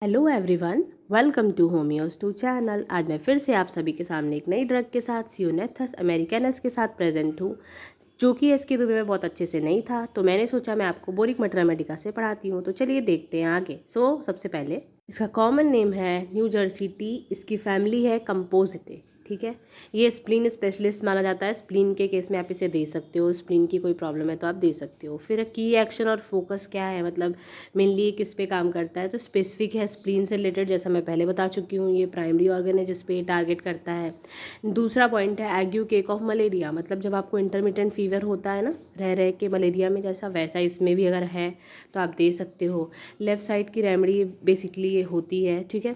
Hello everyone, welcome to होमियोस टू channel. आज मैं फिर से आप सभी के सामने एक नई ड्रग के साथ सियोनेथस अमेरिकनस के साथ प्रेजेंट हूँ, जो कि इसकी दुनिया में बहुत अच्छे से नहीं था, तो मैंने सोचा मैं आपको बोरिक मैथमेटिका से पढ़ाती हूँ। तो चलिए देखते हैं आगे। सबसे पहले इसका कॉमन नेम है न्यू जर्सी टी। इसकी फैमिली है कंपोजिटे। ठीक है, ये स्प्लीन स्पेशलिस्ट माना जाता है। स्प्लीन के केस में आप इसे दे सकते हो, स्प्लीन की कोई प्रॉब्लम है तो आप दे सकते हो। फिर की एक्शन और फोकस क्या है, मतलब मेनली ये किस पे काम करता है, तो स्पेसिफिक है स्प्लीन से रिलेटेड, जैसा मैं पहले बता चुकी हूँ। ये प्राइमरी ऑर्गन है जिस पे ये टारगेट करता है। दूसरा पॉइंट है एग्यू केक ऑफ मलेरिया, मतलब जब आपको इंटरमिटेंट फीवर होता है ना, रह रह के मलेरिया में जैसा, वैसा इसमें भी अगर है तो आप दे सकते हो। लेफ़्ट साइड की रेमेडी बेसिकली ये होती है। ठीक है,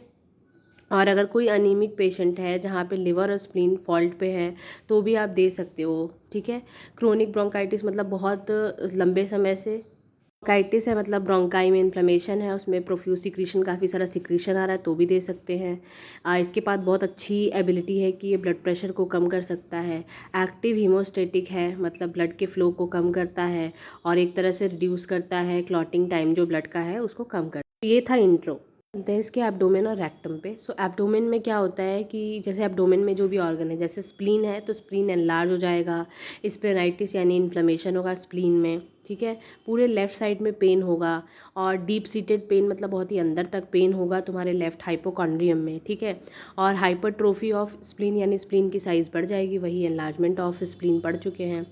और अगर कोई अनीमिक पेशेंट है जहाँ पे लिवर और स्प्लीन फॉल्ट पे है तो भी आप दे सकते हो। ठीक है, क्रोनिक ब्रोंकाइटिस मतलब बहुत लंबे समय से ब्रोंकाइटिस है, मतलब ब्रोंकाई में इन्फ्लेमेशन है, उसमें प्रोफ्यूज सिक्रीशन, काफ़ी सारा सिक्रीशन आ रहा है तो भी दे सकते हैं। इसके पास बहुत अच्छी एबिलिटी है कि ये ब्लड प्रेशर को कम कर सकता है। एक्टिव हीमोस्टेटिक है, मतलब ब्लड के फ्लो को कम करता है और एक तरह से रिड्यूस करता है क्लॉटिंग टाइम जो ब्लड का है उसको कम करता है। ये था इंट्रो। चलते हैं इसके एब्डोमेन और रेक्टम पे। एब्डोमेन में क्या होता है कि जैसे एब्डोमेन में जो भी ऑर्गन है, जैसे स्प्लीन है तो स्प्लीन एनलार्ज हो जाएगा, स्प्लेनाइटिस यानी इन्फ्लेमेशन होगा स्प्लीन में। ठीक है, पूरे लेफ्ट साइड में पेन होगा और डीप सीटेड पेन, मतलब बहुत ही अंदर तक पेन होगा तुम्हारे लेफ्ट हाइपोकॉन्ड्रियम में। ठीक है, और हाइपरट्रोफी ऑफ स्प्लीन यानी स्प्लीन की साइज़ बढ़ जाएगी, वही एनलार्जमेंट ऑफ स्प्लीन पढ़ चुके हैं।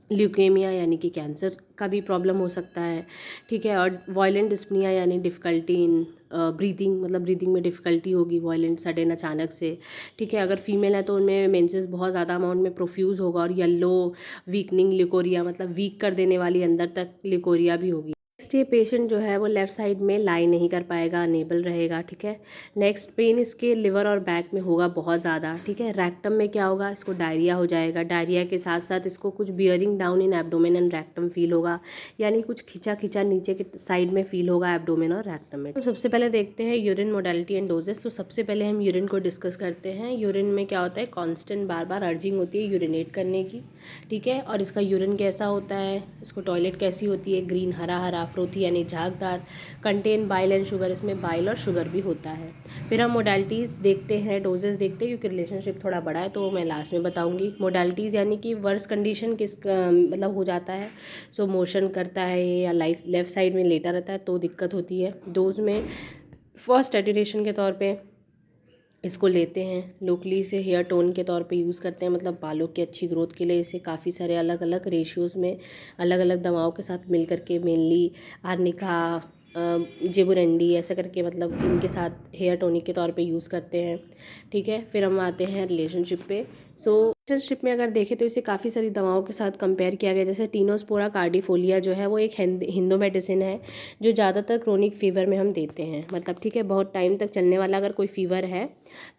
ल्यूकेमिया यानी कि कैंसर का भी प्रॉब्लम हो सकता है। ठीक है, और वॉयलेंट डिस्पनिया यानी डिफ़िकल्टी इन ब्रीदिंग, मतलब ब्रीदिंग में डिफ़िकल्टी होगी वॉयलेंट सडन अचानक से। ठीक है, अगर फीमेल है तो उनमें मेंसेस बहुत ज़्यादा अमाउंट में प्रोफ्यूज़ होगा, और येलो वीकनिंग लिकोरिया, मतलब वीक कर देने वाली अंदर तक लिकोरिया भी होगी। नेक्स्ट, ये पेशेंट जो है वो लेफ़्ट साइड में लाई नहीं कर पाएगा, अनेबल रहेगा। ठीक है, नेक्स्ट पेन इसके लिवर और बैक में होगा बहुत ज़्यादा। ठीक है, रेक्टम में क्या होगा, इसको डायरिया हो जाएगा। डायरिया के साथ साथ इसको कुछ bearing down in abdomen and rectum feel होगा, यानी कुछ खिंचा खिंचा नीचे के साइड में फील होगा एब्डोमेन और रेक्टम में। तो सबसे पहले देखते हैं यूरिन मोडालिटी एंड डोजेस। तो सबसे पहले हम यूरिन को डिस्कस करते हैं। यूरिन में क्या होता है, कॉन्स्टेंट बार बार अर्जिंग होती है यूरिनेट करने की। ठीक है, और इसका यूरिन कैसा होता है, इसको टॉयलेट कैसी होती है, ग्रीन, हरा हरा, फ्रोथी यानी झागदार, कंटेन बाइल एंड शुगर, इसमें बाइल और शुगर भी होता है। फिर हम मोडालिटीज़ देखते हैं, डोजेस देखते हैं, क्योंकि रिलेशनशिप थोड़ा बड़ा है तो मैं लास्ट में बताऊंगी। मोडालिटीज़ यानी कि वर्स कंडीशन किस मतलब हो जाता है, मोशन करता है या लेफ्ट साइड में लेटा रहता है तो दिक्कत होती है। डोज में फर्स्ट एटिरेशन के तौर पे इसको लेते हैं, लोकली से हेयर टोन के तौर पे यूज़ करते हैं, मतलब बालों की अच्छी ग्रोथ के लिए। इसे काफ़ी सारे अलग अलग रेशियोज़ में अलग अलग दवाओं के साथ मिल करके, मेनली आर्निका, जिबुरेंडी, ऐसा करके, मतलब इनके साथ हेयर टोनिक के तौर पे यूज़ करते हैं। ठीक है, फिर हम आते हैं रिलेशनशिप पे। रिलेशनशिप में अगर देखें तो इसे काफ़ी सारी दवाओं के साथ कंपेयर किया गया, जैसे टीनोस्पोरा कार्डिफोलिया जो है वो एक हिंदू मेडिसिन है जो ज़्यादातर क्रोनिक फीवर में हम देते हैं, मतलब ठीक है, बहुत टाइम तक चलने वाला अगर कोई फीवर है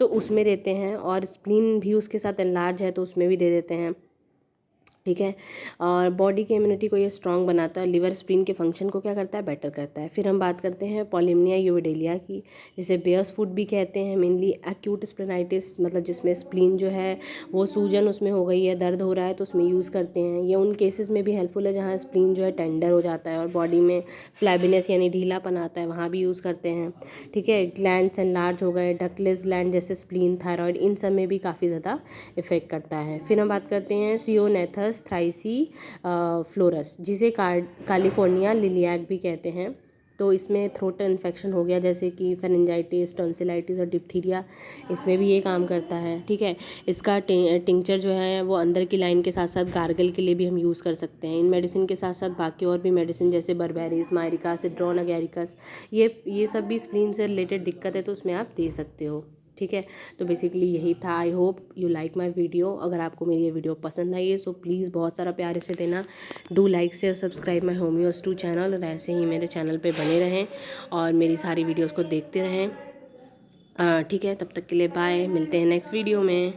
तो उसमें देते हैं, और स्प्लीन भी उसके साथ एनलार्ज है तो उसमें भी दे देते हैं। ठीक है, और बॉडी की इम्यूनिटी को ये स्ट्रांग बनाता है, लिवर स्प्लीन के फंक्शन को क्या करता है, बेटर करता है। फिर हम बात करते हैं पॉलिमनिया यूविडेलिया की, जिसे बेयर्स फूट भी कहते हैं। मेनली एक्यूट स्प्लेनाइटिस, मतलब जिसमें स्प्लीन जो है वो सूजन उसमें हो गई है, दर्द हो रहा है तो उसमें यूज़ करते हैं। ये उन केसेस में भी हेल्पफुल है जहाँ स्प्लीन जो है टेंडर हो जाता है और बॉडी में फ्लैबीनेस यानी ढीलापन आता है, वहाँ भी यूज़ करते हैं। ठीक है, ग्लैंड्स एनलार्ज हो गए, डकलेस ग्लैंड जैसे स्प्लीन, थायराइड, इन सब में भी काफ़ी ज़्यादा इफेक्ट करता है। फिर हम बात करते हैं सियोनेथस थ्राइसी फ्लोरस, जिसे कैलिफोर्निया लिलियाक भी कहते हैं। तो इसमें थ्रोट इन्फेक्शन हो गया, जैसे कि फेरेंजाइटिस, टॉन्सिलाइटिस और डिप्थीरिया, इसमें भी ये काम करता है। ठीक है, इसका टिंचर जो है वो अंदर की लाइन के साथ साथ गार्गल के लिए भी हम यूज़ कर सकते हैं। इन मेडिसिन के साथ साथ बाकी और भी मेडिसिन जैसे बर्बेरिस, मायरिका, सिड्रोन अगैरिकस, ये सब भी स्प्लीन से रिलेटेड दिक्कत है तो उसमें आप दे सकते हो। ठीक है, तो बेसिकली यही था। I hope you like my video. अगर आपको मेरी ये वीडियो पसंद आई है सो प्लीज़ बहुत सारा प्यार इसे देना। Do like share subscribe my होमियोस टू चैनल, और ऐसे ही मेरे चैनल पे बने रहें और मेरी सारी वीडियोस को देखते रहें। ठीक है, तब तक के लिए बाय, मिलते हैं नेक्स्ट वीडियो में।